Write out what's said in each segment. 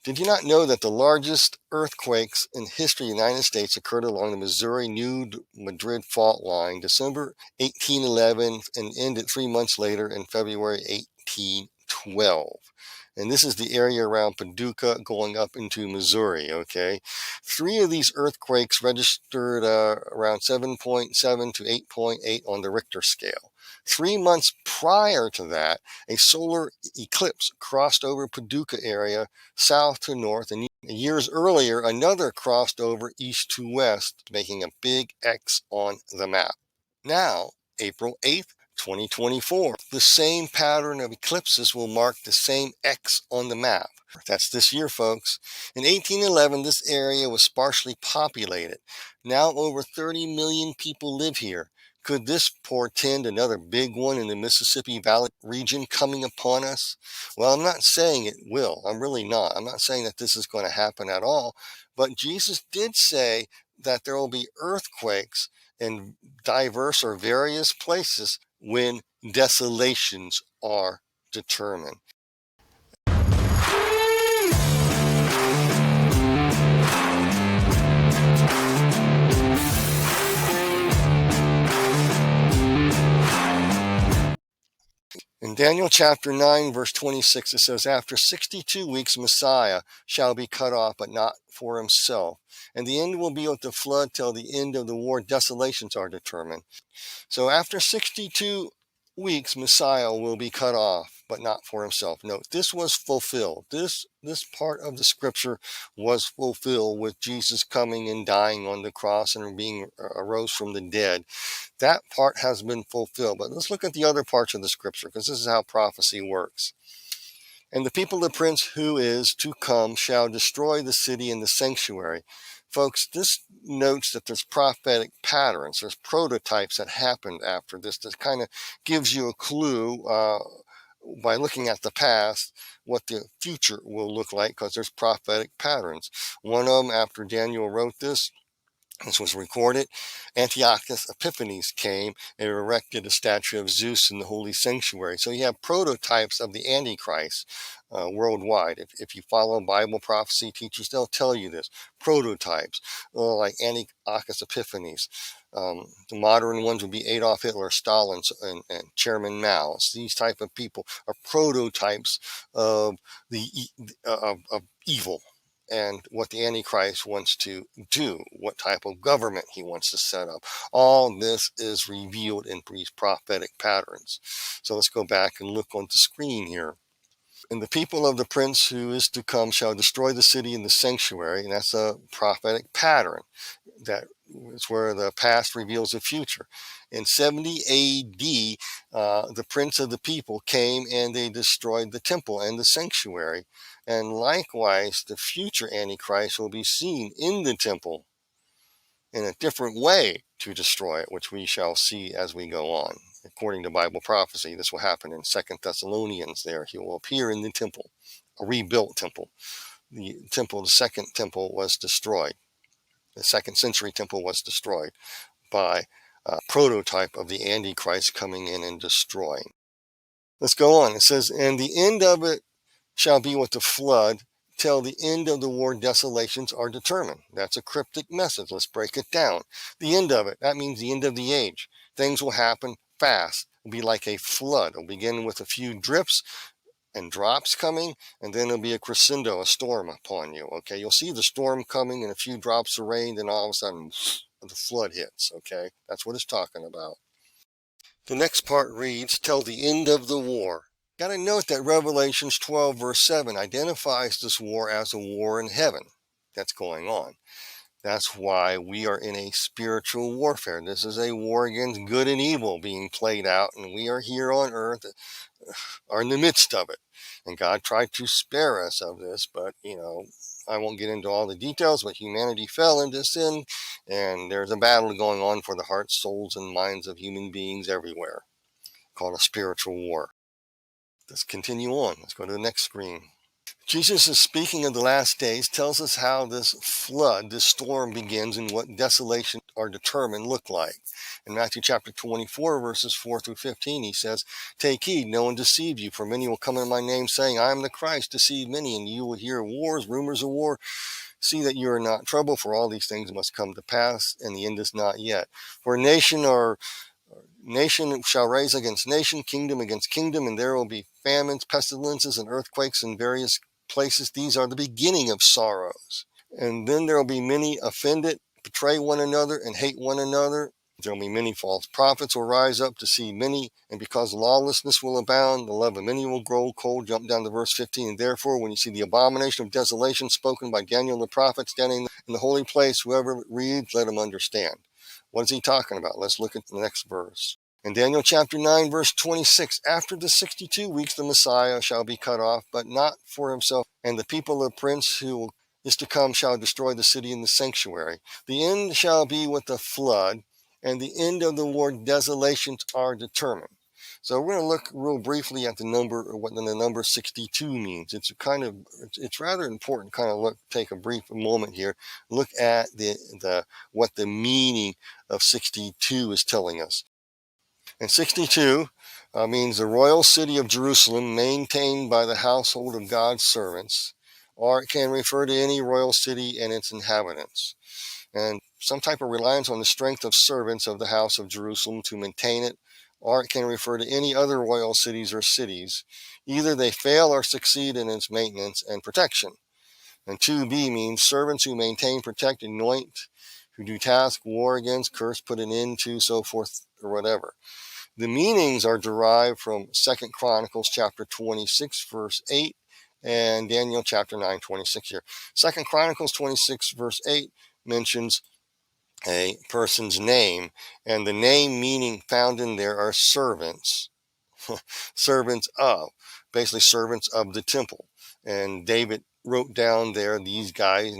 Did you not know that the largest earthquakes in history of the United States occurred along the Missouri-New Madrid fault line, December 1811, and ended 3 months later in February 1812? And this is the area around Paducah going up into Missouri, okay? 3 of these earthquakes registered around 7.7 to 8.8 on the Richter scale. 3 months prior to that, a solar eclipse crossed over Paducah area south to north, and years earlier, another crossed over east to west, making a big X on the map. Now, April 8th, 2024, the same pattern of eclipses will mark the same X on the map. That's this year, folks. In 1811, this area was sparsely populated. Now over 30 million people live here. Could this portend another big one in the Mississippi Valley region coming upon us? Well, I'm not saying it will. I'm really not. I'm not saying that this is going to happen at all. But Jesus did say that there will be earthquakes in diverse or various places when desolations are determined. In Daniel chapter 9, verse 26, it says, after 62 weeks, Messiah shall be cut off, but not for himself. And the end will be with the flood till the end of the war. Desolations are determined. So after 62 weeks, Messiah will be cut off, but not for himself. Note, this was fulfilled. This part of the scripture was fulfilled with Jesus coming and dying on the cross and being arose from the dead. That part has been fulfilled. But let's look at the other parts of the scripture, because this is how prophecy works. And the people of the prince who is to come shall destroy the city and the sanctuary. Folks, this notes that there's prophetic patterns. There's prototypes that happened after this. That kind of gives you a clue by looking at the past what the future will look like, because there's prophetic patterns. One of them, after Daniel wrote this was recorded, Antiochus Epiphanes came and erected a statue of Zeus in the holy sanctuary. So you have prototypes of the Antichrist worldwide. If you follow Bible prophecy teachers, they'll tell you this. Prototypes, like Antiochus Epiphanes. The modern ones would be Adolf Hitler, Stalin, and Chairman Mao. These type of people are prototypes of of evil, and what the Antichrist wants to do, what type of government he wants to set up. All this is revealed in these prophetic patterns. So let's go back and look on the screen here. And the people of the prince who is to come shall destroy the city and the sanctuary. And that's a prophetic pattern. That is where the past reveals the future. In 70 AD, the prince of the people came and they destroyed the temple and the sanctuary. And likewise, the future Antichrist will be seen in the temple in a different way to destroy it, which we shall see as we go on. According to Bible prophecy, this will happen in 2 Thessalonians there. He will appear in the temple, a rebuilt temple. The second temple was destroyed. The 2nd century temple was destroyed by a prototype of the Antichrist coming in and destroying. Let's go on. It says, and the end of it shall be with the flood till the end of the war. Desolations are determined. That's a cryptic message. Let's break it down. The end of it, that means the end of the age. Things will happen fast. It'll be like a flood. It'll begin with a few drips and drops coming, and then it'll be a crescendo, a storm upon you. Okay, you'll see the storm coming and a few drops of rain, then all of a sudden the flood hits. Okay, that's what it's talking about. The next part reads, till the end of the war. Got to note that Revelations 12 verse 7 identifies this war as a war in heaven that's going on. That's why we are in a spiritual warfare. This is a war against good and evil being played out, and we are here on earth, are in the midst of it. And God tried to spare us of this, but, I won't get into all the details, but humanity fell into sin, and there's a battle going on for the hearts, souls, and minds of human beings everywhere, called a spiritual war. Let's continue on. Let's go to the next screen. Jesus is speaking of the last days, tells us how this flood, this storm begins and what desolations are determined look like. In Matthew chapter 24, verses 4 through 15, he says, "Take heed, no one deceive you, for many will come in my name, saying, I am the Christ, deceive many, and you will hear wars, rumors of war. See that you are not troubled, for all these things must come to pass, and the end is not yet. For nation shall rise against nation, kingdom against kingdom, and there will be famines, pestilences, and earthquakes in various places. These are the beginning of sorrows. And then there will be many offended, betray one another, and hate one another. There will be many false prophets will rise up to see many, and because lawlessness will abound, the love of many will grow cold." Jump down to verse 15. "And therefore, when you see the abomination of desolation spoken by Daniel the prophet standing in the holy place, whoever reads, let him understand." What is he talking about? Let's look at the next verse. In Daniel chapter 9, verse 26, "After the 62 weeks the Messiah shall be cut off, but not for himself, and the people of the prince who is to come shall destroy the city and the sanctuary. The end shall be with the flood, and the end of the war desolations are determined." So we're going to look real briefly at the number, or what the number 62 means. It's rather important. Take a brief moment here. Look at what the meaning of 62 is telling us. And 62 means the royal city of Jerusalem, maintained by the household of God's servants, or it can refer to any royal city and its inhabitants. And some type of reliance on the strength of servants of the house of Jerusalem to maintain it, or it can refer to any other royal cities or cities. Either they fail or succeed in its maintenance and protection. And 2b means servants who maintain, protect, anoint, who do task, war against, curse, put an end to, so forth, or whatever. The meanings are derived from 2 Chronicles chapter 26, verse 8, and Daniel chapter 9, 26 here. 2 Chronicles 26, verse 8 mentions a person's name, and the name meaning found in there are servants. Servants of, basically servants of the temple. And David wrote down there, these guys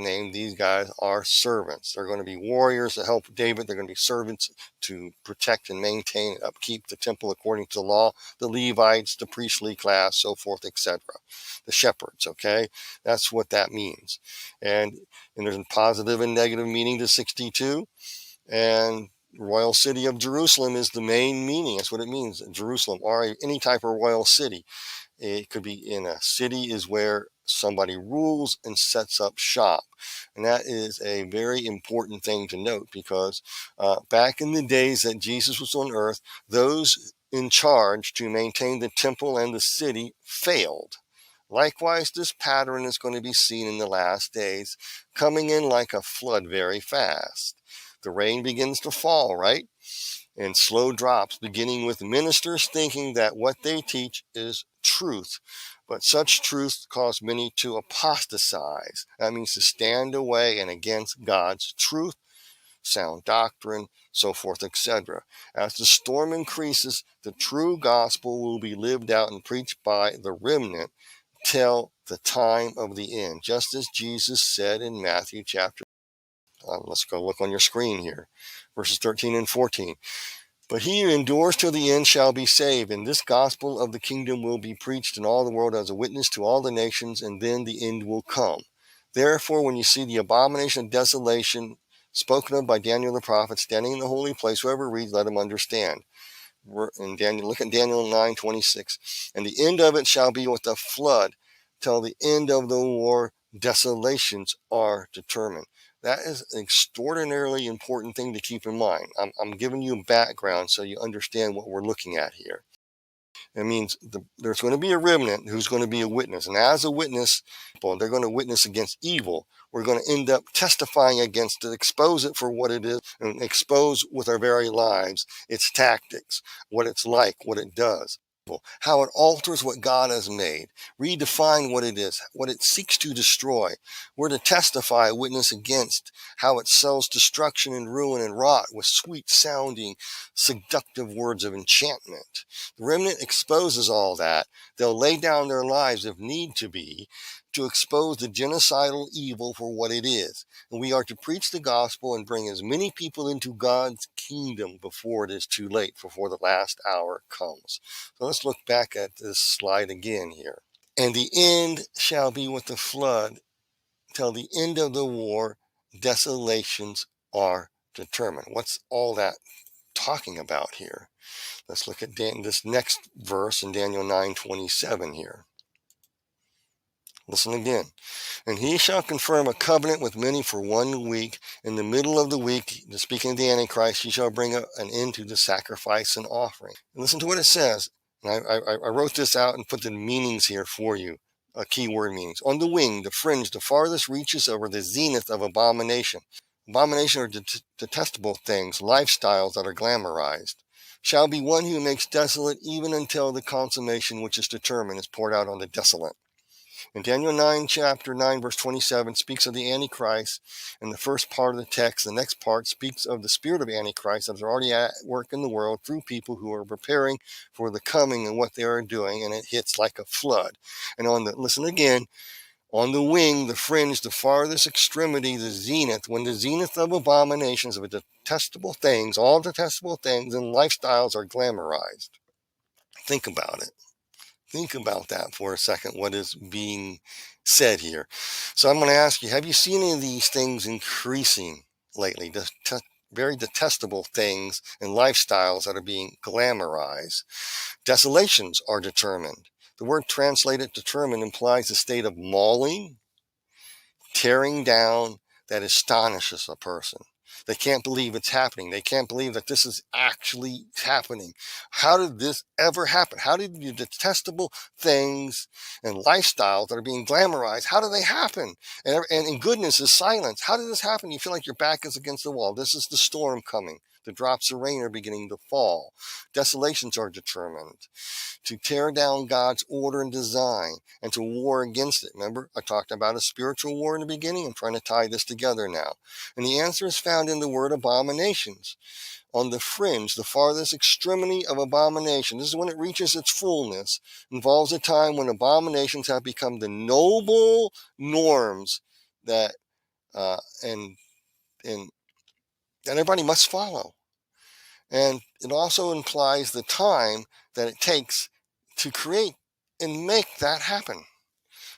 are servants. They're going to be warriors to help David. They're going to be servants to protect and maintain and upkeep the temple according to the law. The Levites, the priestly class, so forth, etc. The shepherds, okay? That's what that means. And there's a positive and negative meaning to 62. And royal city of Jerusalem is the main meaning. That's what it means. Jerusalem, or any type of royal city. It could be in a city is where somebody rules and sets up shop. And that is a very important thing to note, because back in the days that Jesus was on earth, those in charge to maintain the temple and the city failed. Likewise, this pattern is going to be seen in the last days, coming in like a flood very fast. The rain begins to fall, right? And slow drops, beginning with ministers thinking that what they teach is truth. But such truth cause many to apostatize. That means to stand away and against God's truth, sound doctrine, so forth, etc. As the storm increases, the true gospel will be lived out and preached by the remnant till the time of the end, just as Jesus said in Matthew chapter. Let's go look on your screen here, verses 13 and 14. "But he who endures till the end shall be saved, and this gospel of the kingdom will be preached in all the world as a witness to all the nations, and then the end will come. Therefore, when you see the abomination of desolation spoken of by Daniel the prophet standing in the holy place, whoever reads, let him understand." Look at Daniel 9:26. "And the end of it shall be with a flood, till the end of the war desolations are determined." That is an extraordinarily important thing to keep in mind. I'm giving you a background so you understand what we're looking at here. It means there's going to be a remnant who's going to be a witness. And as a witness, they're going to witness against evil. We're going to end up testifying against it, expose it for what it is, and expose with our very lives its tactics, what it's like, what it does, how it alters what God has made, redefine what it is, what it seeks to destroy. We're to testify, witness against how it sells destruction and ruin and rot with sweet-sounding, seductive words of enchantment. The remnant exposes all that. They'll lay down their lives, if need to be, to expose the genocidal evil for what it is. And we are to preach the gospel and bring as many people into God's kingdom before it is too late, before the last hour comes. So let's look back at this slide again here. And the end shall be with the flood. Till the end of the war, desolations are determined. What's all that talking about here? Let's look at this next verse in Daniel 9:27 here. Listen again. And he shall confirm a covenant with many for 1 week. In the middle of the week, speaking of the Antichrist, he shall bring an end to the sacrifice and offering. And listen to what it says. And I wrote this out and put the meanings here for you. Keyword meanings. On the wing, the fringe, the farthest reaches over the zenith of abomination. Abomination are detestable things, lifestyles that are glamorized. Shall be one who makes desolate even until the consummation which is determined is poured out on the desolate. In Daniel 9, chapter 9, verse 27, speaks of the Antichrist in the first part of the text. The next part speaks of the spirit of Antichrist that is already at work in the world through people who are preparing for the coming and what they are doing, and it hits like a flood. And listen again, on the wing, the fringe, the farthest extremity, the zenith, when the zenith of abominations, of detestable things, all detestable things and lifestyles are glamorized. Think about it. Think about that for a second, what is being said here. So I'm going to ask you, have you seen any of these things increasing lately? Very detestable things and lifestyles that are being glamorized. Desolations are determined. The word translated determined implies a state of mauling, tearing down that astonishes a person. They can't believe it's happening. They can't believe that this is actually happening. How did this ever happen? How did the detestable things and lifestyles that are being glamorized, how do they happen? And goodness is silence. How did this happen? You feel like your back is against the wall. This is the storm coming. The drops of rain are beginning to fall. Desolations are determined. To tear down God's order and design and to war against it. Remember, I talked about a spiritual war in the beginning. I'm trying to tie this together now. And the answer is found in the word abominations. On the fringe, the farthest extremity of abomination. This is when it reaches its fullness. Involves a time when abominations have become the noble norms that and that everybody must follow. And it also implies the time that it takes to create and make that happen.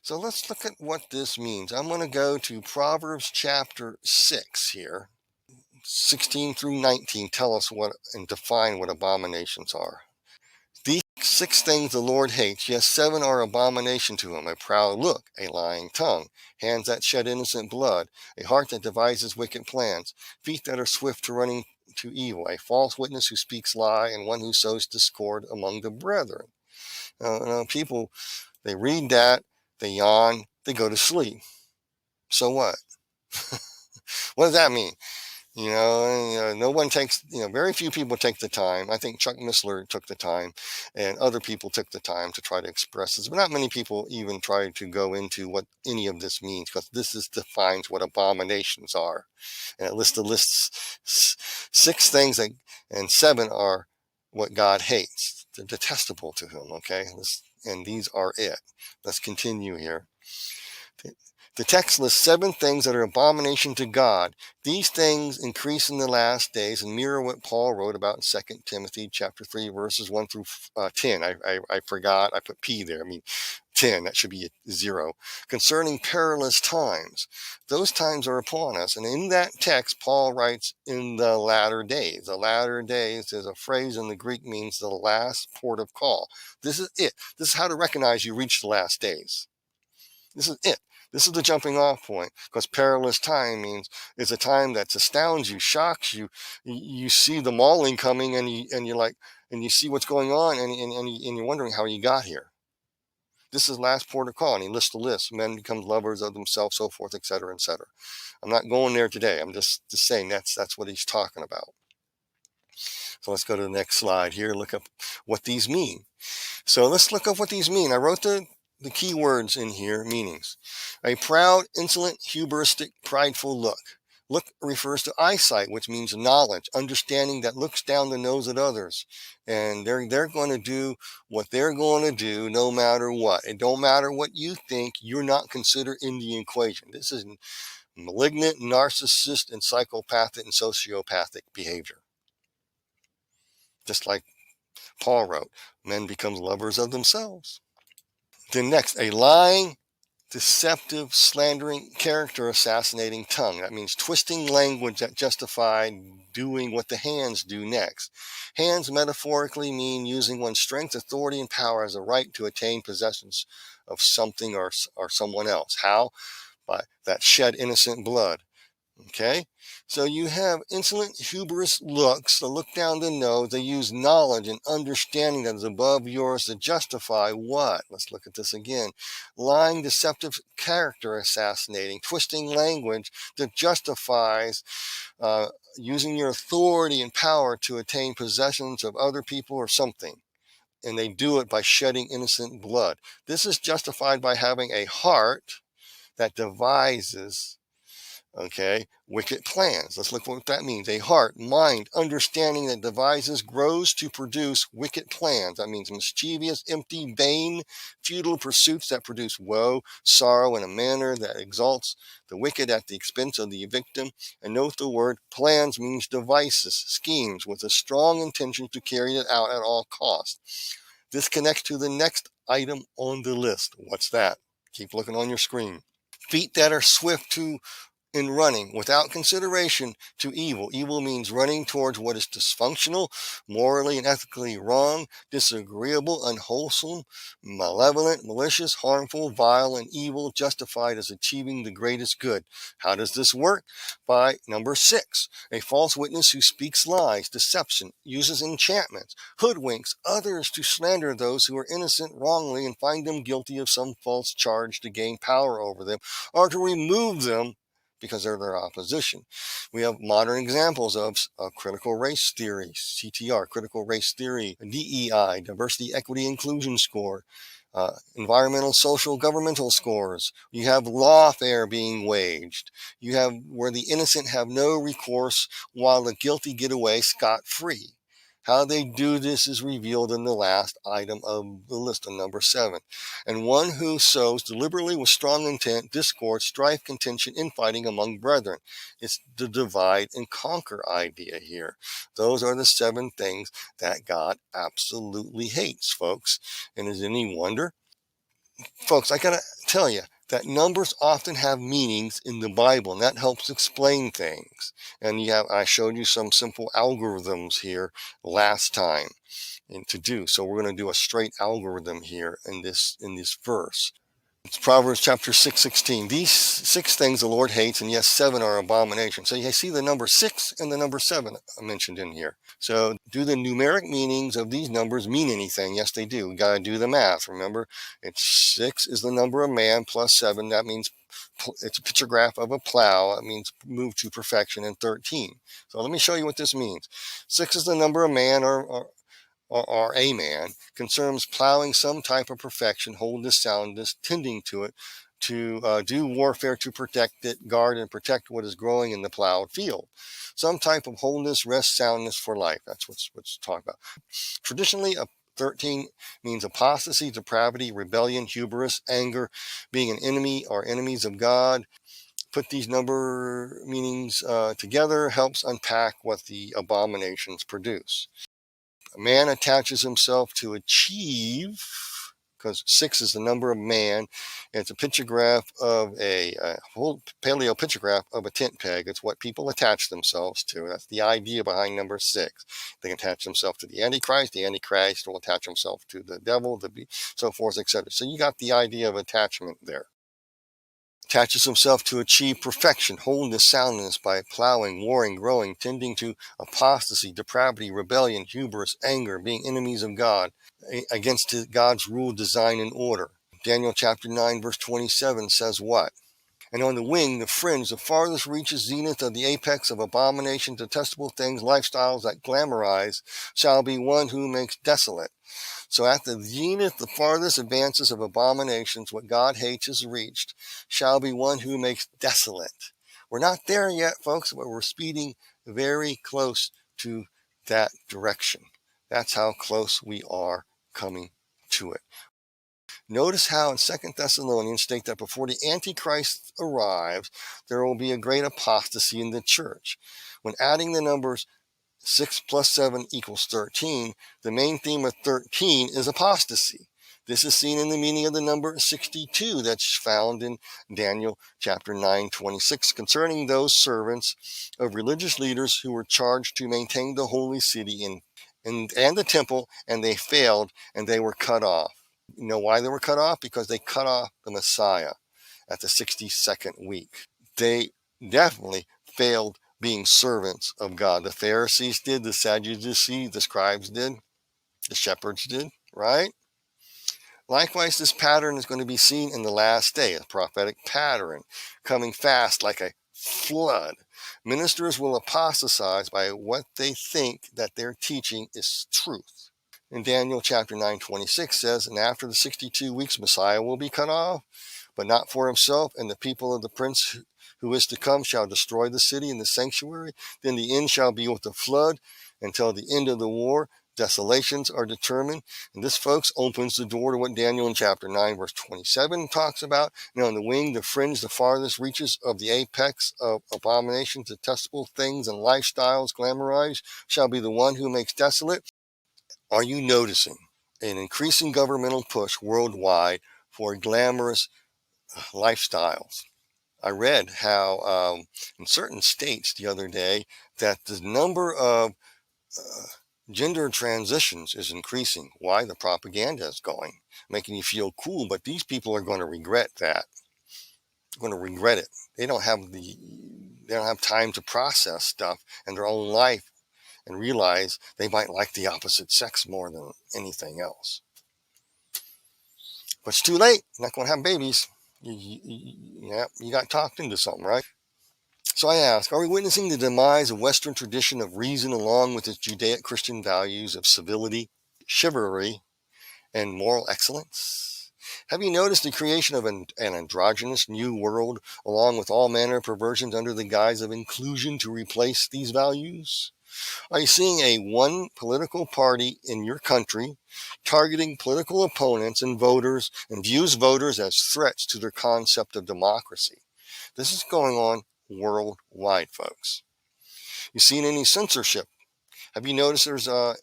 So let's look at what this means. I'm going to go to Proverbs chapter 6 here. 16 through 19 tell us what and define what abominations are. These 6 things the Lord hates, yes, 7 are abomination to him: a proud look, a lying tongue, hands that shed innocent blood, a heart that devises wicked plans, feet that are swift to running to evil, a false witness who speaks lie, and one who sows discord among the brethren. People, they read that, they yawn, they go to sleep. So what? What does that mean? No one takes, very few people take the time. I think Chuck Missler took the time and other people took the time to try to express this, but not many people even try to go into what any of this means, because this defines what abominations are. And it lists 6 things and 7 are what God hates. They're detestable to him, okay? And these are it. Let's continue here. The text lists 7 things that are abomination to God. These things increase in the last days and mirror what Paul wrote about in 2 Timothy chapter 3, verses 1 through 10. I forgot. I put P there. 10. That should be 0. Concerning perilous times. Those times are upon us. And in that text, Paul writes, in the latter days. The latter days is a phrase in the Greek, means the last port of call. This is it. This is how to recognize you reach the last days. This is it. This is the jumping off point, because perilous time means it's a time that astounds you, shocks you. You see the mauling coming, and you see what's going on, and you're wondering how you got here. This is last port of call, and he lists the list. Men become lovers of themselves, so forth, etc., etc. I'm not going there today. I'm just saying that's what he's talking about. So let's go to the next slide here. Look up what these mean. So let's look up what these mean. I wrote the key words in here, meanings. A proud, insolent, hubristic, prideful look. Look refers to eyesight, which means knowledge, understanding that looks down the nose at others. And they're going to do what they're going to do no matter what. It don't matter what you think, you're not considered in the equation. This is malignant, narcissist, and psychopathic and sociopathic behavior. Just like Paul wrote, men become lovers of themselves. Then next, a lying, deceptive, slandering, character assassinating tongue. That means twisting language that justify doing what the hands do next. Hands metaphorically mean using one's strength, authority, and power as a right to attain possessions of something or someone else. How? By that shed innocent blood. Okay, so you have insolent, hubris looks, the look down the nose. They use knowledge and understanding that is above yours to justify what? Let's look at this again. Lying, deceptive, character assassinating, twisting language that justifies using your authority and power to attain possessions of other people or something. And they do it by shedding innocent blood. This is justified by having a heart that devises wicked plans. Let's look what that means. A heart, mind, understanding that devises, grows to produce wicked plans. That means mischievous, empty, vain, futile pursuits that produce woe, sorrow in a manner that exalts the wicked at the expense of the victim. And note the word plans means devices, schemes with a strong intention to carry it out at all costs. This connects to the next item on the list. What's that? Keep looking on your screen. Feet that are swift in running without consideration to evil. Evil means running towards what is dysfunctional, morally and ethically wrong, disagreeable, unwholesome, malevolent, malicious, harmful, vile, and evil, justified as achieving the greatest good. How does this work? By number 6, a false witness who speaks lies, deception, uses enchantments, hoodwinks others to slander those who are innocent wrongly and find them guilty of some false charge to gain power over them or to remove them because they're their opposition. We have modern examples of critical race theory, CTR, critical race theory, DEI, diversity, equity, inclusion score, environmental, social, governmental scores. You have lawfare being waged. You have where the innocent have no recourse while the guilty get away scot-free. How they do this is revealed in the last item of the list on number 7. And one who sows deliberately with strong intent discord, strife, contention, infighting among brethren. It's the divide and conquer idea here. Those are the 7 things that God absolutely hates, folks. And is any wonder? Folks, I gotta tell you that numbers often have meanings in the Bible, and that helps explain things. And I showed you some simple algorithms here last time to do. So we're going to do a straight algorithm here in this verse. It's Proverbs chapter 6:16. These 6 things the Lord hates, and yes, 7 are abominations. So you see the number 6 and the number 7 mentioned in here. So do the numeric meanings of these numbers mean anything? Yes, they do. We got to do the math. Remember, it's 6 is the number of man plus 7. That means it's a picture graph of a plow. It means move to perfection. And 13. So let me show you what this means. 6 is the number of man or a man, concerns plowing some type of perfection, wholeness, soundness, tending to it, to do warfare to protect it, guard and protect what is growing in the plowed field. Some type of wholeness, rest, soundness for life. That's what's talked about. Traditionally, 13 means apostasy, depravity, rebellion, hubris, anger, being an enemy or enemies of God. Put these number meanings together helps unpack what the abominations produce. A man attaches himself to achieve, because 6 is the number of man, and it's a pictograph of a whole paleo pictograph of a tent peg. It's what people attach themselves to. That's the idea behind number 6. They attach themselves to the Antichrist. The Antichrist will attach himself to the devil, so forth, etc. So you got the idea of attachment there. Attaches himself to achieve perfection, wholeness, soundness by plowing, warring, growing, tending to apostasy, depravity, rebellion, hubris, anger, being enemies of God, against God's rule, design, and order. Daniel chapter 9, verse 27 says what? And on the wing, the fringe, the farthest reaches zenith of the apex of abomination, detestable things, lifestyles that glamorize, shall be one who makes desolate. So at the zenith, the farthest advances of abominations, what God hates is reached, shall be one who makes desolate. We're not there yet, folks, but we're speeding very close to that direction. That's how close we are coming to it. Notice how in 2 Thessalonians state that before the Antichrist arrives, there will be a great apostasy in the church. When adding the numbers 6 plus 7 equals 13, the main theme of 13 is apostasy. This is seen in the meaning of the number 62 that's found in Daniel chapter 9:26 concerning those servants of religious leaders who were charged to maintain the holy city and the temple, and they failed and they were cut off. You know why they were cut off? Because they cut off the Messiah at the 62nd week. They definitely failed being servants of God. The Pharisees did, the Sadducees, the scribes did, the shepherds did, right? Likewise, this pattern is going to be seen in the last day, a prophetic pattern coming fast like a flood. Ministers will apostatize by what they think that their teaching is truth. In Daniel chapter 9:26 says, and after the 62 weeks, Messiah will be cut off, but not for himself, and the people of the prince who is to come shall destroy the city and the sanctuary. Then the end shall be with the flood until the end of the war. Desolations are determined. And this, folks, opens the door to what Daniel in chapter 9, verse 27 talks about. Now, on the wing, the fringe, the farthest reaches of the apex of abominations, detestable things, and lifestyles glamorized shall be the one who makes desolate. Are you noticing an increasing governmental push worldwide for glamorous lifestyles? I read how in certain states the other day that the number of gender transitions is increasing. Why? The propaganda is going, making you feel cool, but these people are going to regret that. They're going to regret it. They don't have time to process stuff in their own life and realize they might like the opposite sex more than anything else. But it's too late. You're not going to have babies. You got talked into something, right? So I ask, are we witnessing the demise of Western tradition of reason along with its Judaic-Christian values of civility, chivalry, and moral excellence? Have you noticed the creation of an androgynous new world along with all manner of perversions under the guise of inclusion to replace these values? Are you seeing a one political party in your country targeting political opponents and voters and views voters as threats to their concept of democracy? This is going on worldwide, folks. You seen any censorship? Have you noticed there's an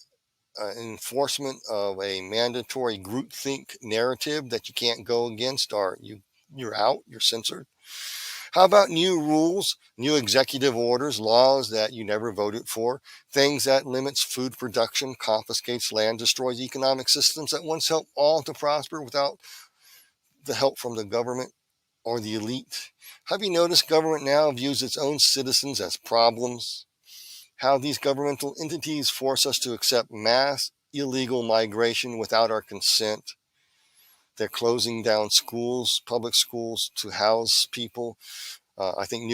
enforcement of a mandatory groupthink narrative that you can't go against, or you're out, you're censored? How about new rules, new executive orders, laws that you never voted for, things that limits food production, confiscates land, destroys economic systems that once helped all to prosper without the help from the government or the elite? Have you noticed government now views its own citizens as problems? How these governmental entities force us to accept mass illegal migration without our consent. They're closing down schools, public schools, to house people. I think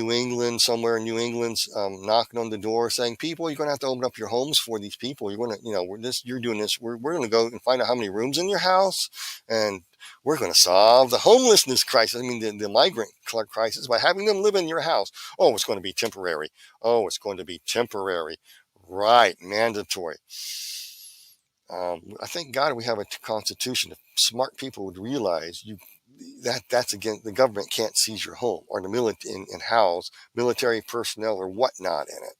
somewhere in New England's knocking on the door saying, people, you're going to have to open up your homes for these people. You're going to, you're doing this. We're going to go and find out how many rooms in your house, and we're going to solve the homelessness crisis. I mean, the migrant crisis by having them live in your house. Oh, it's going to be temporary. Oh, it's going to be temporary. Right, mandatory. I thank God we have a constitution. If smart people would realize that's again, the government can't seize your home or the military and house military personnel or whatnot in it.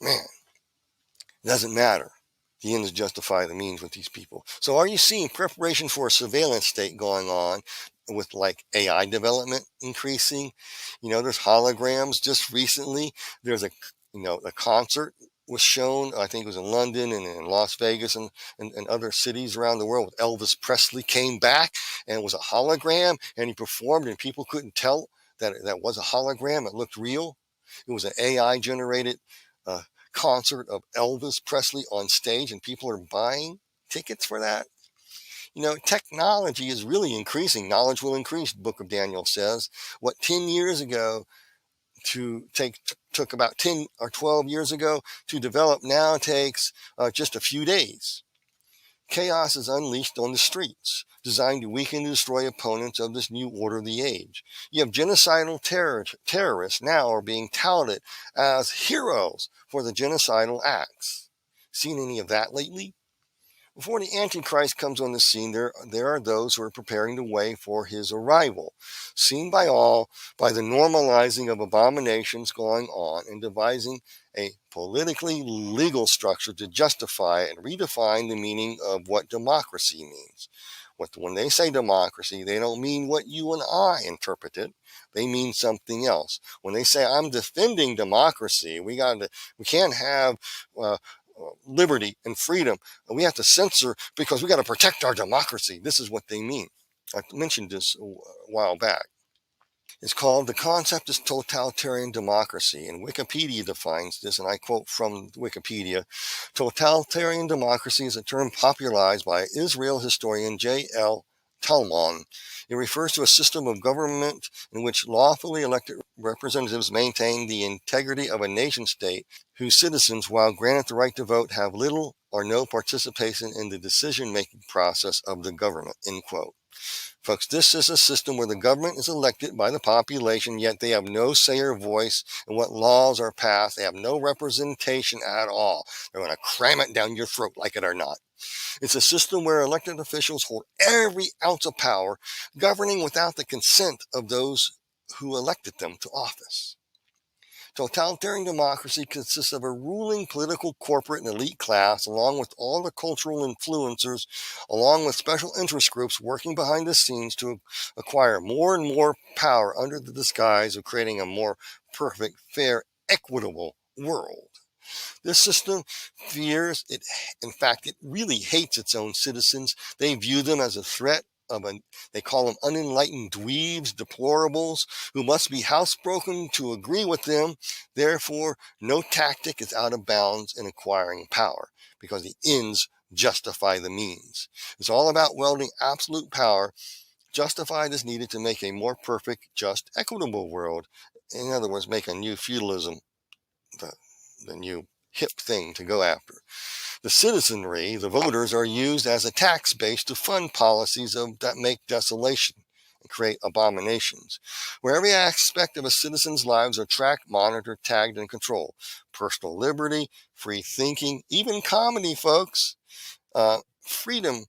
Man, it doesn't matter. The ends justify the means with these people. So are you seeing preparation for a surveillance state going on with like AI development increasing? There's holograms. Just recently, there's a concert was shown, I think it was in London and in Las Vegas and other cities around the world. Elvis Presley came back and it was a hologram, and he performed, and people couldn't tell that that was a hologram. It looked real. It was an AI generated concert of Elvis Presley on stage, and people are buying tickets for that. Technology is really increasing. Knowledge will increase, Book of Daniel says. What 10 years ago took about 10 or 12 years ago to develop now takes just a few days. Chaos is unleashed on the streets, designed to weaken and destroy opponents of this new order of the age. You have genocidal terrorists now are being touted as heroes for the genocidal acts. Seen any of that lately? Before the Antichrist comes on the scene, there are those who are preparing the way for his arrival, seen by all by the normalizing of abominations going on and devising a politically legal structure to justify and redefine the meaning of what democracy means. When they say democracy, they don't mean what you and I interpret it. They mean something else. When they say I'm defending democracy, we can't have liberty and freedom. We have to censor because we got to protect our democracy. This is what they mean. I mentioned this a while back. It's called, the concept is totalitarian democracy, and Wikipedia defines this, and I quote from Wikipedia: totalitarian democracy is a term popularized by Israel historian J.L. Talmon. It refers to a system of government in which lawfully elected representatives maintain the integrity of a nation state whose citizens, while granted the right to vote, have little or no participation in the decision-making process of the government, end quote. Folks, this is a system where the government is elected by the population, yet they have no say or voice in what laws are passed. They have no representation at all. They're going to cram it down your throat, like it or not. It's a system where elected officials hold every ounce of power, governing without the consent of those who elected them to office. Totalitarian democracy consists of a ruling political, corporate, and elite class, along with all the cultural influencers, along with special interest groups working behind the scenes to acquire more and more power under the disguise of creating a more perfect, fair, equitable world. This system fears it. In fact, it really hates its own citizens. They view them as a threat. They call them unenlightened dweebs, deplorables, who must be housebroken to agree with them. Therefore, no tactic is out of bounds in acquiring power, because the ends justify the means. It's all about wielding absolute power, justified as needed to make a more perfect, just, equitable world. In other words, make a new feudalism the new hip thing to go after. The citizenry, the voters, are used as a tax base to fund policies that make desolation and create abominations, where every aspect of a citizen's lives are tracked, monitored, tagged, and controlled. Personal liberty, free thinking, even comedy, folks. Freedom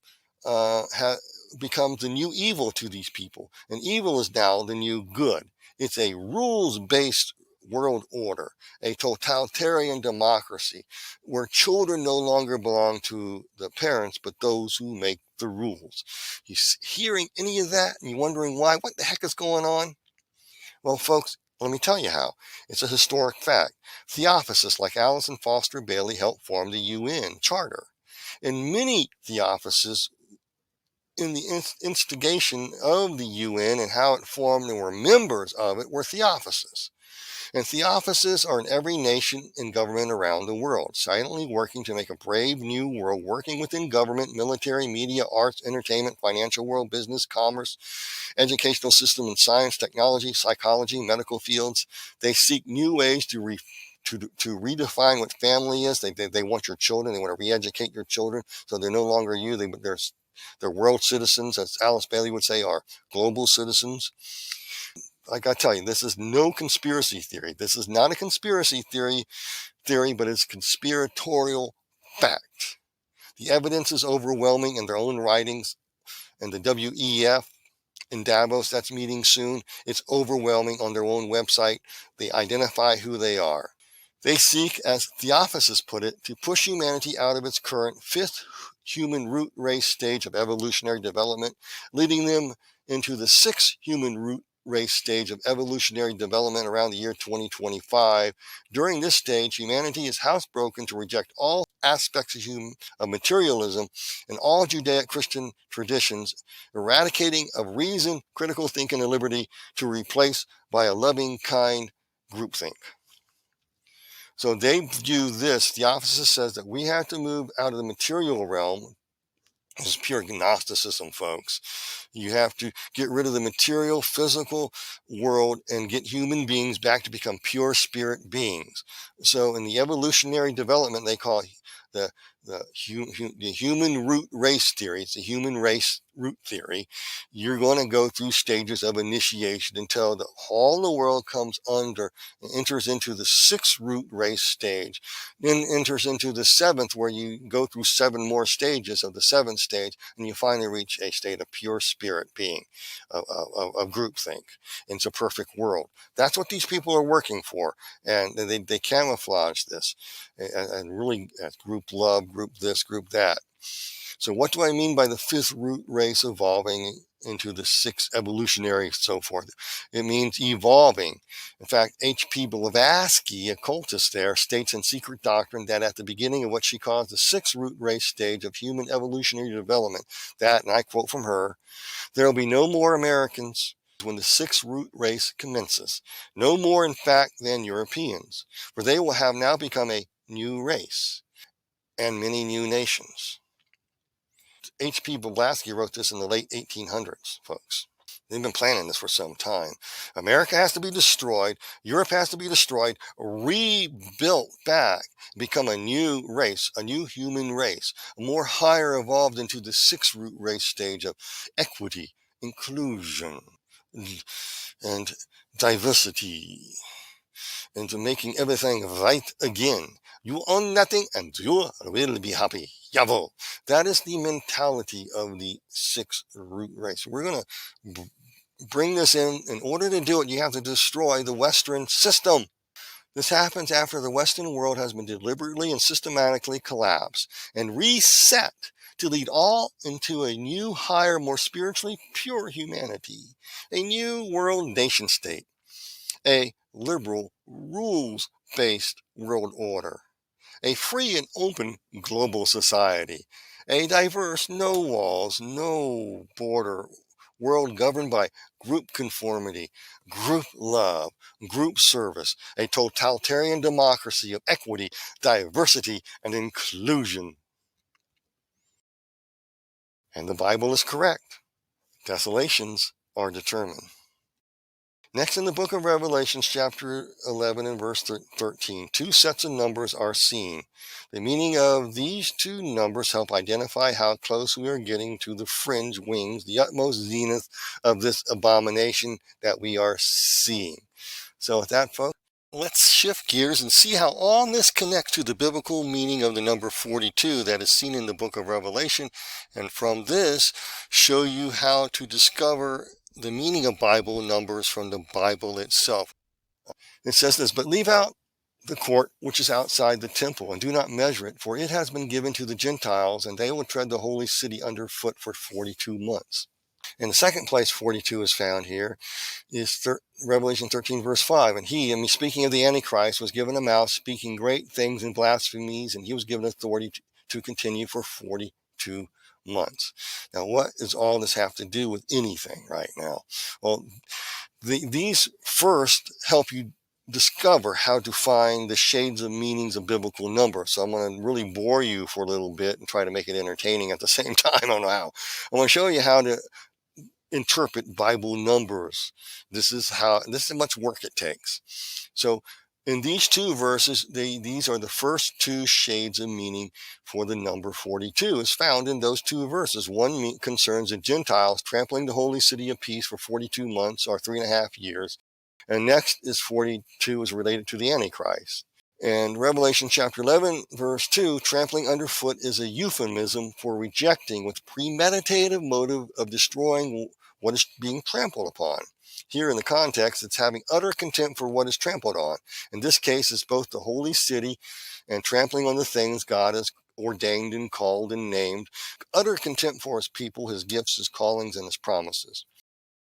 becomes the new evil to these people, and evil is now the new good. It's a rules-based world order, a totalitarian democracy where children no longer belong to the parents, but those who make the rules. You hearing any of that and you're wondering why? What the heck is going on? Well, folks, let me tell you how. It's a historic fact. Theosophists like Allison Foster Bailey helped form the UN Charter. And many theosophists in the instigation of the UN and how it formed and were members of it were theosophists. And theosophists are in every nation and government around the world, silently working to make a brave new world, working within government, military, media, arts, entertainment, financial world, business, commerce, educational system, and science, technology, psychology, medical fields. They seek new ways to redefine what family is. They want your children. They want to re-educate your children so they're no longer you. They're world citizens, as Alice Bailey would say, are global citizens. Like I tell you, this is no conspiracy theory. This is not a conspiracy theory, but it's conspiratorial fact. The evidence is overwhelming in their own writings, and the WEF in Davos, that's meeting soon, it's overwhelming on their own website. They identify who they are. They seek, as Theosophists put it, to push humanity out of its current fifth human root race stage of evolutionary development, leading them into the sixth human root race stage of evolutionary development around the year 2025. During this stage, humanity is housebroken to reject all aspects of materialism and all Judeo-Christian traditions, eradicating of reason, critical thinking, and liberty to replace by a loving, kind groupthink. So they view this, Theosophists says that we have to move out of the material realm. This is pure Gnosticism, folks. You have to get rid of the material, physical world and get human beings back to become pure spirit beings. So in the evolutionary development, they call the human root race theory. It's a human race root theory. You're going to go through stages of initiation until all the world comes under and enters into the sixth root race stage, then enters into the seventh, where you go through 7 more stages of the seventh stage, and you finally reach a state of pure spirit being, of groupthink. It's a perfect world. That's what these people are working for, and they camouflage this and really group love, group this, group that. So what do I mean by the fifth root race evolving into the sixth evolutionary, so forth? It means evolving. In fact, H.P. Blavatsky, occultist there, states in Secret Doctrine that at the beginning of what she calls the sixth root race stage of human evolutionary development, that, and I quote from her, there will be no more Americans when the sixth root race commences. No more, in fact, than Europeans, for they will have now become a new race and many new nations. H.P. Blavatsky wrote this in the late 1800s, folks. They've been planning this for some time. America has to be destroyed. Europe has to be destroyed, rebuilt back, become a new race, a new human race, a more higher evolved into the sixth root race stage of equity, inclusion, and diversity, into making everything right again. You own nothing and you will be happy. Yavo. That is the mentality of the sixth root race. We're going to bring this in. In order to do it, you have to destroy the Western system. This happens after the Western world has been deliberately and systematically collapsed and reset to lead all into a new, higher, more spiritually pure humanity, a new world nation state, a liberal, rules-based world order, a free and open global society, a diverse, no walls, no border world governed by group conformity, group love, group service, a totalitarian democracy of equity, diversity, and inclusion. And the Bible is correct. Desolations are determined. Next, in the book of Revelations, chapter 11 and verse 13, 2 sets of numbers are seen. The meaning of these 2 numbers help identify how close we are getting to the fringe wings, the utmost zenith of this abomination that we are seeing. So with that, folks, let's shift gears and see how all this connects to the biblical meaning of the number 42 that is seen in the book of Revelation, and from this, show you how to discover the meaning of Bible numbers from the Bible itself. It says this, but leave out the court which is outside the temple, and do not measure it, for it has been given to the Gentiles, and they will tread the holy city underfoot for 42 months. In the second place 42 is found here is Revelation 13 verse 5. And he, speaking of the Antichrist, was given a mouth speaking great things and blasphemies, and he was given authority to continue for 42 months. Now, what does all this have to do with anything right now? Well, these first help you discover how to find the shades of meanings of biblical numbers. So I'm going to really bore you for a little bit and try to make it entertaining at the same time. I don't know how. I'm going to show you how to interpret Bible numbers. This is how much work it takes. So in these 2 verses, these are the first 2 shades of meaning for the number 42 is found in those 2 verses. One concerns the Gentiles trampling the holy city of peace for 42 months or 3.5 years. And next is 42 is related to the Antichrist. And Revelation chapter 11, verse 2, trampling underfoot is a euphemism for rejecting with premeditative motive of destroying what is being trampled upon. Here in the context, it's having utter contempt for what is trampled on. In this case, it's both the holy city and trampling on the things God has ordained and called and named. Utter contempt for his people, his gifts, his callings, and his promises.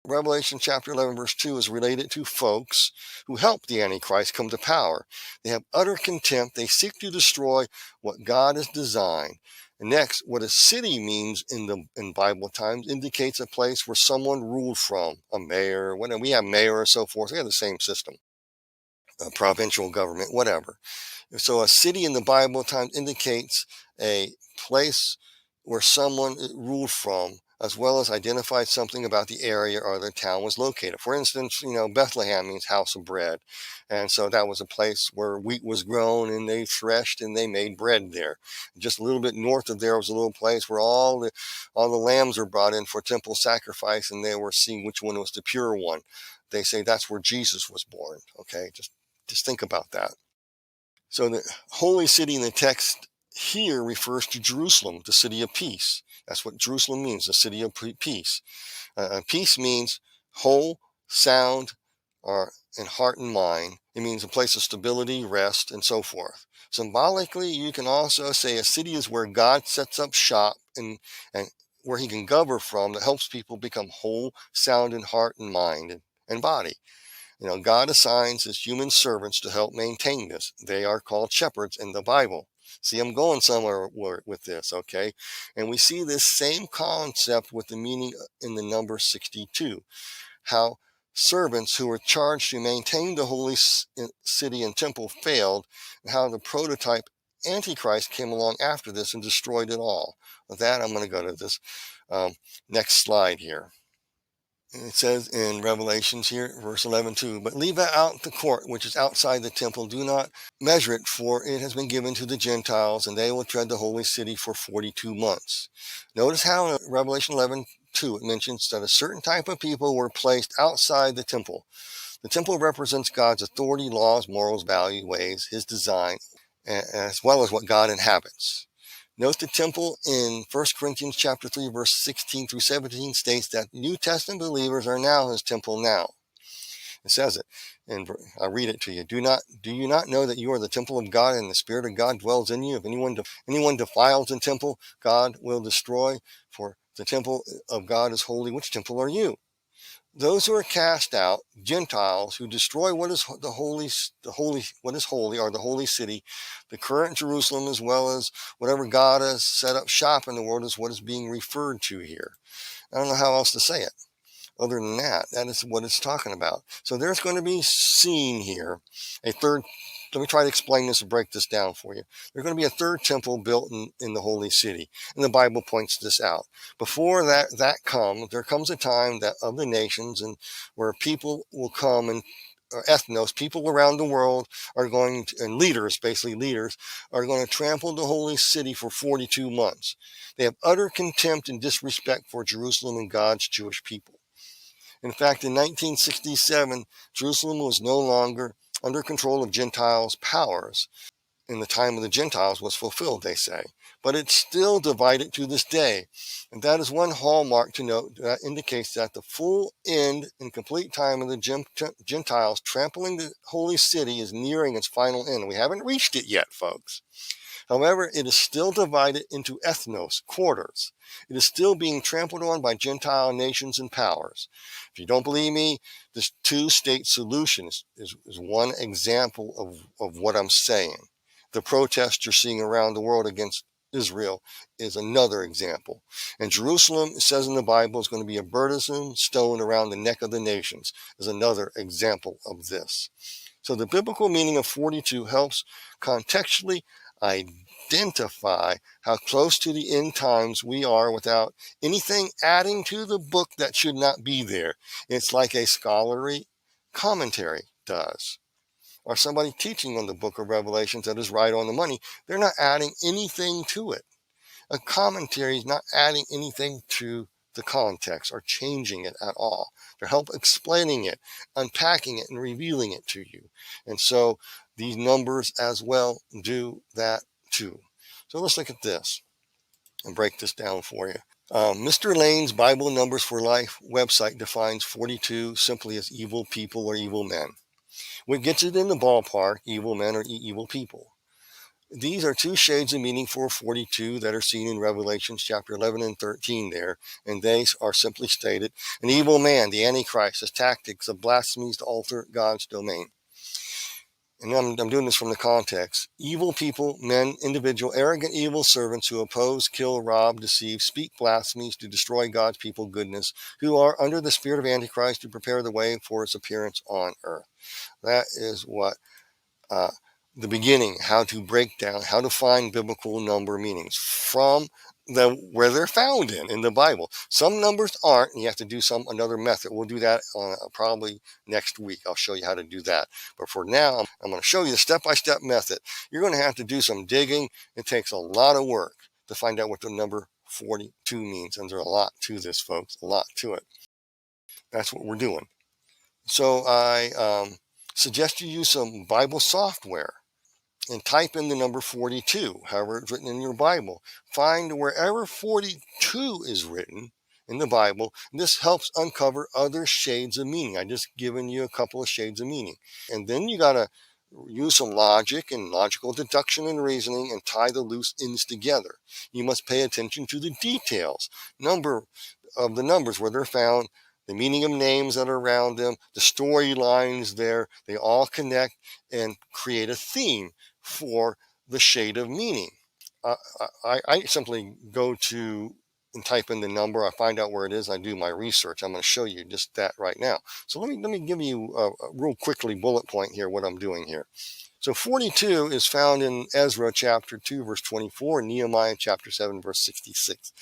Revelation chapter 11 verse 2 is related to folks who help the Antichrist come to power. They have utter contempt. They seek to destroy what God has designed. And next, what a city means in Bible times indicates a place where someone ruled from, a mayor, whatever. We have mayor and so forth. We have the same system, a provincial government, whatever. So a city in the Bible times indicates a place where someone ruled from, as well as identified something about the area or the town was located. For instance, Bethlehem means house of bread. And so that was a place where wheat was grown and they threshed and they made bread there. Just a little bit north of there was a little place where all the lambs were brought in for temple sacrifice, and they were seeing which one was the pure one. They say that's where Jesus was born. Okay, just think about that. So the holy city in the text here refers to Jerusalem, the city of peace. That's what Jerusalem means, the city of peace. Peace means whole, sound, in heart and mind. It means a place of stability, rest, and so forth. Symbolically, you can also say a city is where God sets up shop and where he can govern from, that helps people become whole, sound in heart and mind and body. God assigns his human servants to help maintain this. They are called shepherds in the Bible. See, I'm going somewhere with this, okay? And we see this same concept with the meaning in the number 62. How servants who were charged to maintain the holy city and temple failed, and how the prototype Antichrist came along after this and destroyed it all. With that, I'm going to go to this next slide here. It says in Revelations here, verse 11 too, but leave out the court which is outside the temple. Do not measure it, for it has been given to the Gentiles, and they will tread the holy city for 42 months. Notice how in Revelation 11:2 it mentions that a certain type of people were placed outside the temple. The temple represents God's authority, laws, morals, value, ways, his design, as well as what God inhabits. Note the temple in 1 Corinthians chapter 3, verse 16 through 17 states that New Testament believers are now his temple now. It says it, and I'll read it to you. Do you not know that you are the temple of God, and the Spirit of God dwells in you? If anyone defiles the temple, God will destroy, for the temple of God is holy. Which temple are you? Those who are cast out, Gentiles who destroy what is holy, what is holy, or the holy city, the current Jerusalem, as well as whatever God has set up shop in the world, is what is being referred to here. I don't know how else to say it. Other than that is what it's talking about. So there's going to be seen here a third. Let me try to explain this and break this down for you. There's going to be a third temple built in the holy city, and the Bible points this out. Before that comes, there comes a time that of the nations, and where people will come and ethnos, people around the world are going to, and leaders, basically leaders, are going to trample the holy city for 42 months. They have utter contempt and disrespect for Jerusalem and God's Jewish people. In fact, in 1967, Jerusalem was no longer under control of Gentiles' powers. In the time of the Gentiles was fulfilled, they say. But it's still divided to this day. And that is one hallmark to note that indicates that the full end and complete time of the Gentiles trampling the holy city is nearing its final end. We haven't reached it yet, folks. However, it is still divided into ethnos, quarters. It is still being trampled on by Gentile nations and powers. If you don't believe me, this two-state solution is one example of what I'm saying. The protests you're seeing around the world against Israel is another example. And Jerusalem, it says in the Bible, is going to be a burdensome stone around the neck of the nations, is another example of this. So the biblical meaning of 42 helps contextually identify how close to the end times we are without anything adding to the book that should not be there. It's like a scholarly commentary does, or somebody teaching on the book of Revelations that is right on the money. They're not adding anything to it. A commentary is not adding anything to the context or changing it at all. They're help explaining it, unpacking it, and revealing it to you. And so these numbers as well do that too. So let's look at this and break this down for you. Mr. Lane's Bible Numbers for Life website defines 42 simply as evil people or evil men. What gets it in the ballpark, evil men or evil people. These are two shades of meaning for 42 that are seen in Revelations chapter 11 and 13 there, and they are simply stated, an evil man, the Antichrist, his tactics of blasphemies to alter God's domain. And I'm doing this from the context. Evil people, men, individual, arrogant, evil servants who oppose, kill, rob, deceive, speak blasphemies to destroy God's people goodness, who are under the spirit of Antichrist to prepare the way for his appearance on earth. That is what the beginning, how to break down, how to find biblical number meanings from where they're found in the Bible. Some numbers aren't, and you have to do another method. We'll do that on probably next week. I'll show you how to do that. But for now, I'm going to show you the step-by-step method. You're going to have to do some digging. It takes a lot of work to find out what the number 42 means, and there's a lot to this, folks, a lot to it. That's what we're doing. So I suggest you use some Bible software and type in the number 42, however it's written in your Bible. Find wherever 42 is written in the Bible. This helps uncover other shades of meaning. I just given you a couple of shades of meaning. And then you got to use some logic and logical deduction and reasoning and tie the loose ends together. You must pay attention to the details, number of the numbers where they're found, the meaning of names that are around them, the storylines there. They all connect and create a theme for the shade of meaning. I simply go to and type in the number. I find out where it is. I do my research. I'm going to show you just that right now. So let me give you a real quickly bullet point here what I'm doing here. So 42 is found in Ezra chapter 2 verse 24 and Nehemiah chapter 7 verse 66.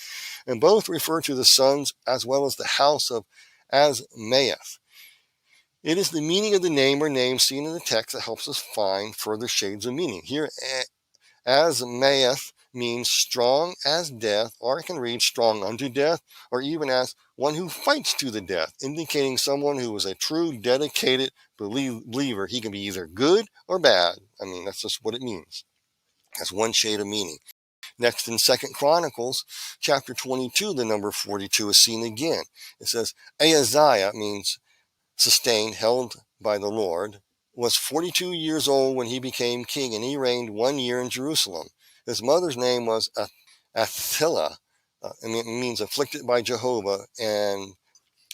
And both refer to the sons as well as the house of Asmaeth. It is the meaning of the name or names seen in the text that helps us find further shades of meaning. Here, Asmaeth means strong as death, or it can read strong unto death, or even as one who fights to the death, indicating someone who is a true, dedicated believer. He can be either good or bad. I mean, that's just what it means. That's one shade of meaning. Next, in 2 Chronicles, chapter 22, the number 42 is seen again. It says, Ahaziah means sustained, held by the Lord, was 42 years old when he became king, and he reigned 1 year in Jerusalem. His mother's name was Athaliah. It means afflicted by Jehovah, and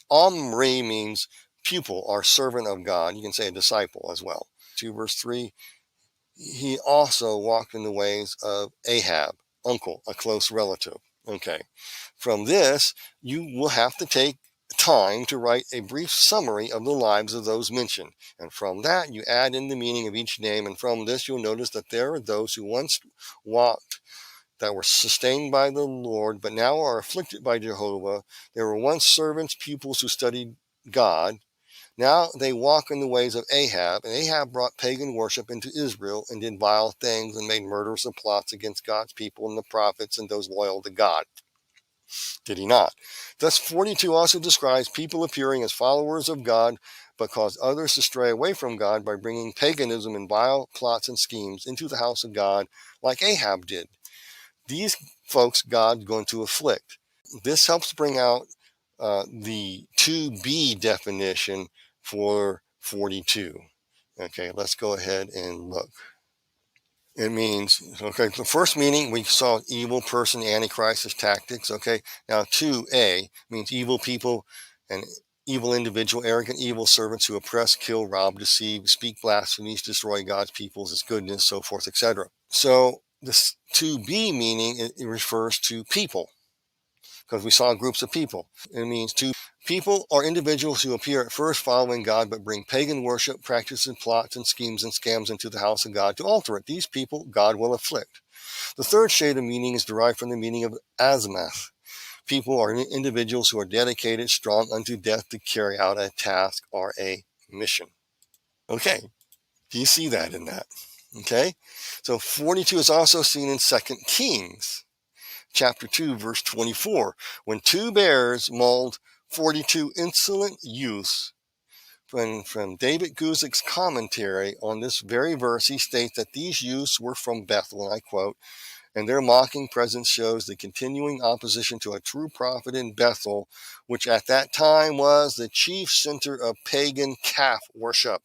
Omri means pupil or servant of God. You can say a disciple as well. 2 verse 3, he also walked in the ways of Ahab, uncle, a close relative. Okay. From this, you will have to take time to write a brief summary of the lives of those mentioned. And from that, you add in the meaning of each name. And from this, you'll notice that there are those who once walked that were sustained by the Lord, but now are afflicted by Jehovah. They were once servants, pupils who studied God. Now they walk in the ways of Ahab, and Ahab brought pagan worship into Israel and did vile things and made murderous plots against God's people and the prophets and those loyal to God. Did he not? Thus 42 also describes people appearing as followers of God, but cause others to stray away from God by bringing paganism and vile plots and schemes into the house of God, like Ahab did. These folks God's going to afflict. This helps bring out the to be definition for 42. Okay, let's go ahead and look. It means, okay, the first meaning we saw evil person, Antichrist, his tactics. Okay, now 2a means evil people and evil individual, arrogant, evil servants who oppress, kill, rob, deceive, speak blasphemies, destroy God's people, his goodness, so forth, etc. So this 2b meaning, it refers to people, because we saw groups of people. It means to people or individuals who appear at first following God but bring pagan worship, practices, plots, and schemes and scams into the house of God to alter it. These people God will afflict. The third shade of meaning is derived from the meaning of Asmath. People or individuals who are dedicated, strong unto death to carry out a task or a mission. Okay, do you see that in that? Okay, so 42 is also seen in 2 Kings chapter 2, verse 24, when two bears mauled 42 insolent youths. From David Guzik's commentary on this very verse, he states that these youths were from Bethel, and I quote, and their mocking presence shows the continuing opposition to a true prophet in Bethel, which at that time was the chief center of pagan calf worship.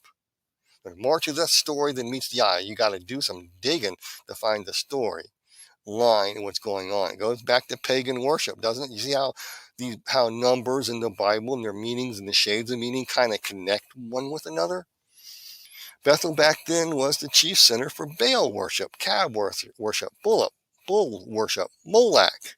There's more to this story than meets the eye. You got to do some digging to find the story line and what's going on. It goes back to pagan worship, doesn't it? You see how numbers in the Bible and their meanings and the shades of meaning kind of connect one with another? Bethel back then was the chief center for Baal worship, calf worship, bull worship, Molech.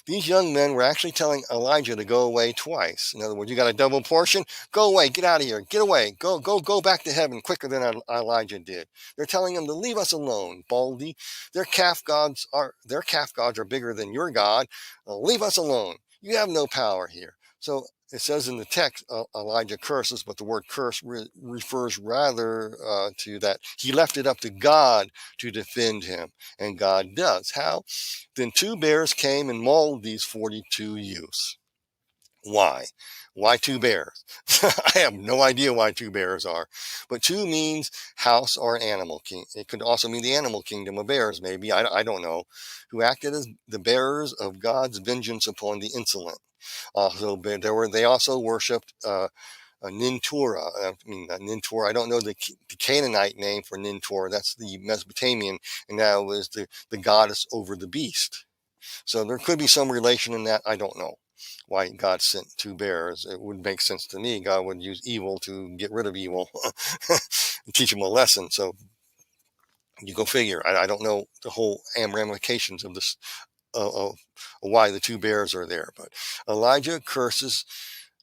These young men were actually telling Elijah to go away twice. In other words, you got a double portion, go away, get out of here, get away, go back to heaven quicker than Elijah did. They're telling him to leave us alone, Baldy. Their calf gods are bigger than your God. Leave us alone. You have no power here. So it says in the text, Elijah curses, but the word curse refers rather to that he left it up to God to defend him. And God does. How? Then 2 bears came and mauled these 42 youths. Why? Why 2 bears? I have no idea why 2 bears are. But 2 means house or animal king. It could also mean the animal kingdom of bears, maybe. I don't know. Who acted as the bearers of God's vengeance upon the insolent. Also, they also worshipped Nintura. Nintura. I don't know the Canaanite name for Nintor. That's the Mesopotamian, and that was the goddess over the beast. So there could be some relation in that. I don't know why God sent 2 bears. It would make sense to me. God would use evil to get rid of evil and teach them a lesson. So you go figure. I don't know the whole ramifications of this, of why the 2 bears are there. But Elijah curses.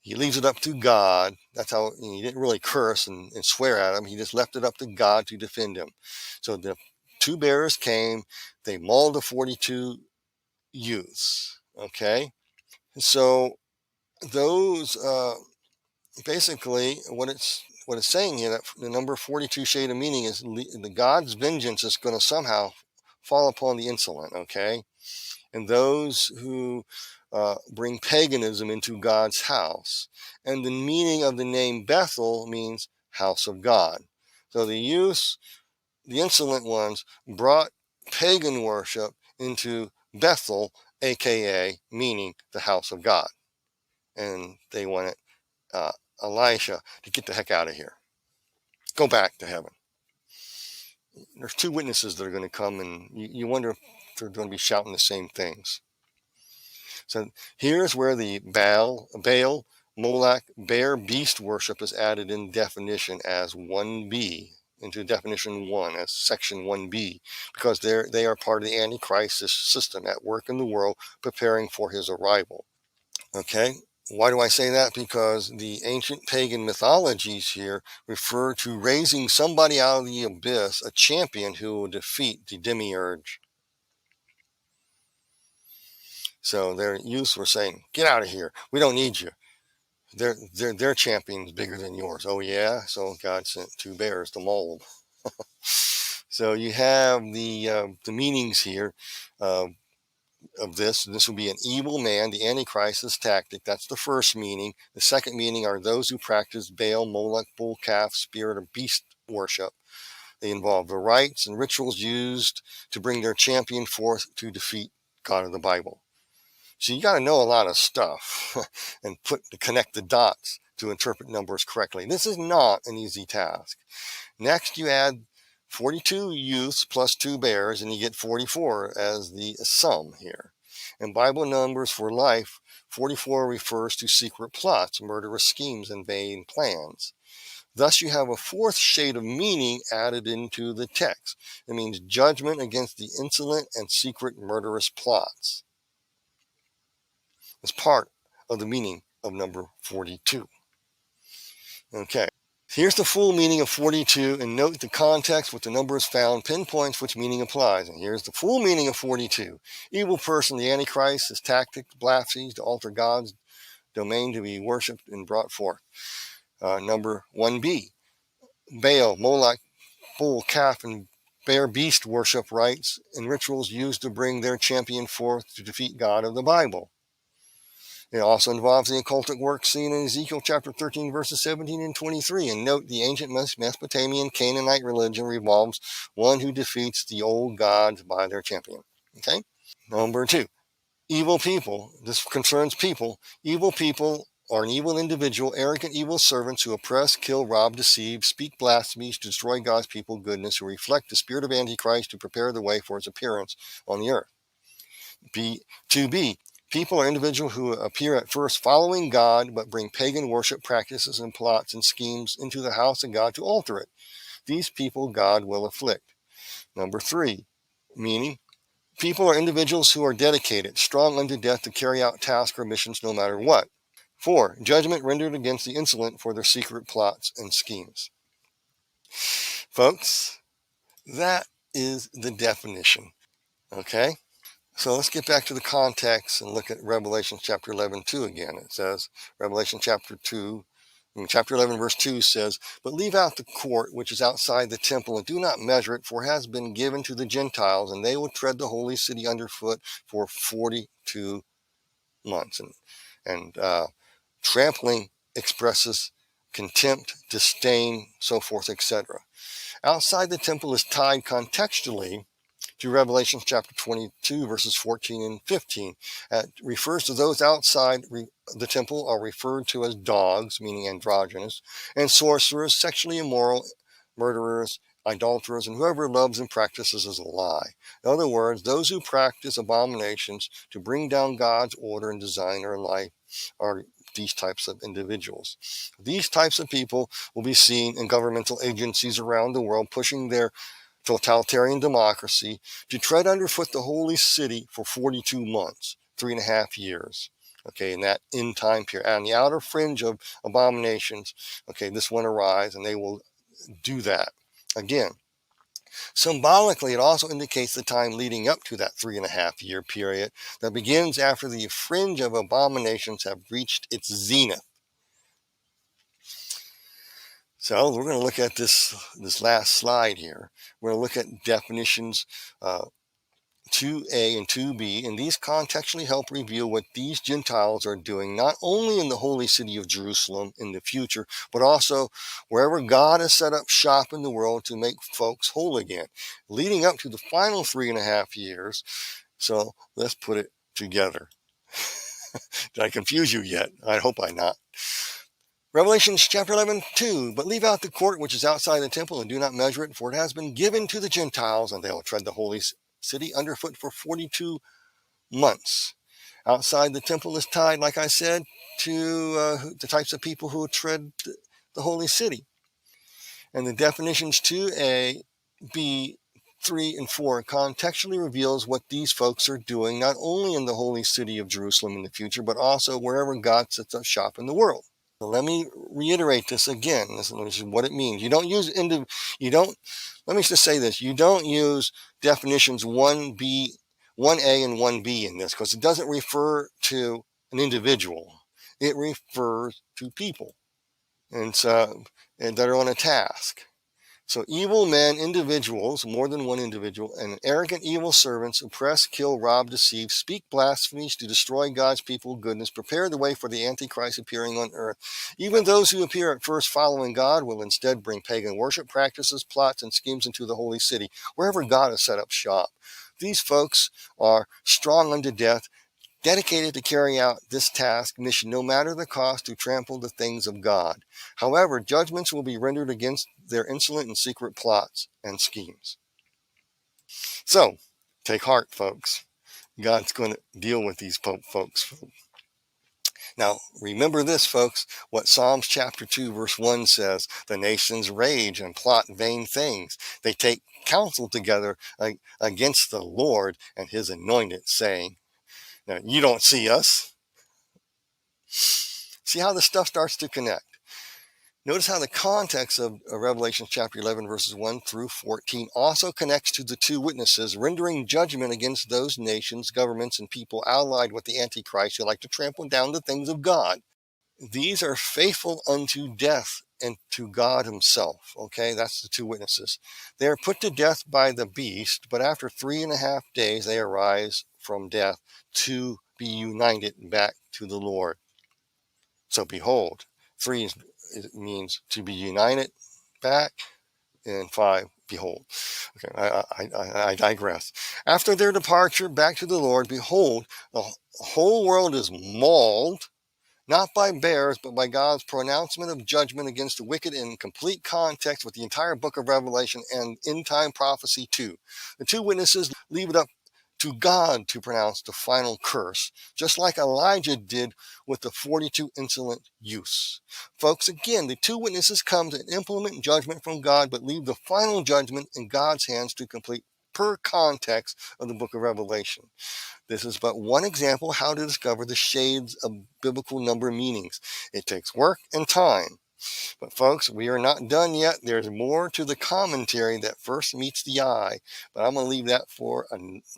He leaves it up to God. That's how he didn't really curse and swear at him. He just left it up to God to defend him. So the 2 bears came. They mauled the 42 youths. Okay. So those basically what it's saying here, that the number 42 shade of meaning is the God's vengeance is going to somehow fall upon the insolent. Okay. And those who bring paganism into God's house. And the meaning of the name Bethel means house of God. So the youths, the insolent ones, brought pagan worship into Bethel, aka meaning the house of God. And they wanted Elisha to get the heck out of here. Go back to heaven. There's 2 witnesses that are going to come, and you wonder if they're going to be shouting the same things. So here's where the Baal, Moloch, bear beast worship is added in definition as 1b, into definition 1, as section 1b, because they are part of the Antichrist system at work in the world, preparing for his arrival. Okay? Why do I say that? Because the ancient pagan mythologies here refer to raising somebody out of the abyss, a champion who will defeat the demiurge. So their youths were saying, get out of here. We don't need you. Their champion's bigger than yours. Oh, yeah? So God sent 2 bears to maul them. So you have the meanings here of this. This would be an evil man, the Antichrist's tactic. That's the first meaning. The second meaning are those who practice Baal, Moloch, bull calf, spirit, or beast worship. They involve the rites and rituals used to bring their champion forth to defeat God of the Bible. So you got to know a lot of stuff and connect the dots to interpret numbers correctly. This is not an easy task. Next, you add 42 youths plus 2 bears, and you get 44 as the sum here. In Bible numbers for life, 44 refers to secret plots, murderous schemes, and vain plans. Thus, you have a 4th shade of meaning added into the text. It means judgment against the insolent and secret murderous plots. It's part of the meaning of number 42. Okay. Here's the full meaning of 42, and note the context with the number is found pinpoints which meaning applies. And here's the full meaning of 42. Evil person, the Antichrist, his tactic, blasphemies to alter God's domain to be worshipped and brought forth. Number 1b, Baal, Moloch, bull, calf, and bear beast worship rites and rituals used to bring their champion forth to defeat God of the Bible. It also involves the occultic work seen in Ezekiel chapter 13, verses 17 and 23. And note, the ancient Mesopotamian Canaanite religion revolves one who defeats the old gods by their champion. Okay? Number 2, evil people. This concerns people. Evil people are an evil individual, arrogant evil servants who oppress, kill, rob, deceive, speak blasphemies to destroy God's people goodness, who reflect the spirit of Antichrist to prepare the way for its appearance on the earth. 2b, people are individuals who appear at first following God, but bring pagan worship practices and plots and schemes into the house of God to alter it. These people God will afflict. Number 3, meaning People are individuals who are dedicated, strong unto death to carry out tasks or missions no matter what. 4. Judgment rendered against the insolent for their secret plots and schemes. Folks, that is the definition. Okay? So let's get back to the context and look at Revelation chapter 11:2 again. It says, Revelation chapter 11 verse 2 says, "But leave out the court which is outside the temple, and do not measure it, for it has been given to the Gentiles, and they will tread the holy city underfoot for 42 months." And trampling expresses contempt, disdain, so forth, etc. Outside the temple is tied contextually to Revelation chapter 22, verses 14 and 15. It refers to those outside the temple are referred to as dogs, meaning androgynous, and sorcerers, sexually immoral, murderers, idolaters, and whoever loves and practices is a lie. In other words, those who practice abominations to bring down God's order and design in life are these types of individuals. These types of people will be seen in governmental agencies around the world pushing their totalitarian democracy to tread underfoot the holy city for 42 months, 3.5 years. Okay, in that end time period. And the outer fringe of abominations, okay, this one arise, and they will do that. Again, symbolically, it also indicates the time leading up to that 3.5 year period that begins after the fringe of abominations have reached its zenith. So we're going to look at this last slide here. We're going to look at definitions 2a and 2b, and these contextually help reveal what these Gentiles are doing, not only in the holy city of Jerusalem in the future, but also wherever God has set up shop in the world to make folks whole again, leading up to the final 3.5 years. So let's put it together. Did I confuse you yet? I hope I not. Revelation chapter 11:2, "But leave out the court which is outside the temple, and do not measure it, for it has been given to the Gentiles, and they will tread the holy city underfoot for 42 months. Outside the temple is tied, like I said, to the types of people who tread the holy city. And the definitions 2a, b, 3, and 4 contextually reveals what these folks are doing, not only in the holy city of Jerusalem in the future, but also wherever God sets up shop in the world. So let me reiterate this again. This is what it means. Let me just say this. You don't use definitions 1b, 1a and 1b in this, because it doesn't refer to an individual. It refers to people. And that are on a task. So evil men, individuals, more than one individual, and arrogant evil servants oppress, kill, rob, deceive, speak blasphemies to destroy God's people goodness, prepare the way for the Antichrist appearing on earth. Even those who appear at first following God will instead bring pagan worship practices, plots, and schemes into the holy city, wherever God has set up shop. These folks are strong unto death, dedicated to carry out this task mission no matter the cost, to trample the things of God. However, judgments will be rendered against their insolent and secret plots and schemes. So, take heart, folks. God's going to deal with these folks. Now, remember this, folks, what Psalms chapter 2, verse 1 says: "The nations rage and plot vain things. They take counsel together against the Lord and his anointed, saying," now, you don't see us. See how the stuff starts to connect. Notice how the context of Revelation chapter 11, verses 1 through 14 also connects to the two witnesses, rendering judgment against those nations, governments, and people allied with the Antichrist who like to trample down the things of God. These are faithful unto death and to God himself. Okay, that's the two witnesses. They are put to death by the beast, but after 3.5 days they arise from death to be united back to the Lord. So behold, 3 means to be united back, and 5, behold. Okay, I digress. After their departure back to the Lord, behold, the whole world is mauled, not by bears, but by God's pronouncement of judgment against the wicked, in complete context with the entire book of Revelation and end-time prophecy too. The two witnesses leave it up to God to pronounce the final curse, just like Elijah did with the 42 insolent youths. Folks, again, the two witnesses come to implement judgment from God, but leave the final judgment in God's hands to complete deeper context of the book of Revelation. This is but one example how to discover the shades of biblical number meanings. It takes work and time. But folks, we are not done yet. There's more to the commentary that first meets the eye. But I'm going to leave that for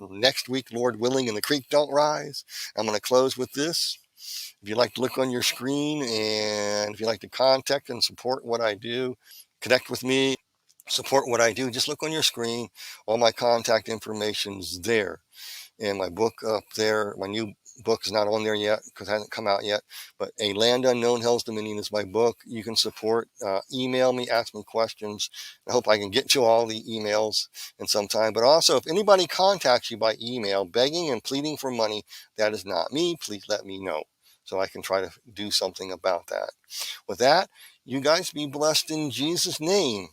next week, Lord willing, and the creek don't rise. I'm going to close with this. If you'd like to look on your screen, and if you'd like to contact and support what I do, connect with me, support what I do, just look on your screen. All my contact information's there. And my book up there, my new book is not on there yet because it hasn't come out yet, but A Land Unknown, Hell's Dominion is my book. You can support, email me, ask me questions. I hope I can get to all the emails in some time. But also, if anybody contacts you by email begging and pleading for money, that is not me. Please let me know so I can try to do something about that. With that, you guys be blessed in Jesus' name.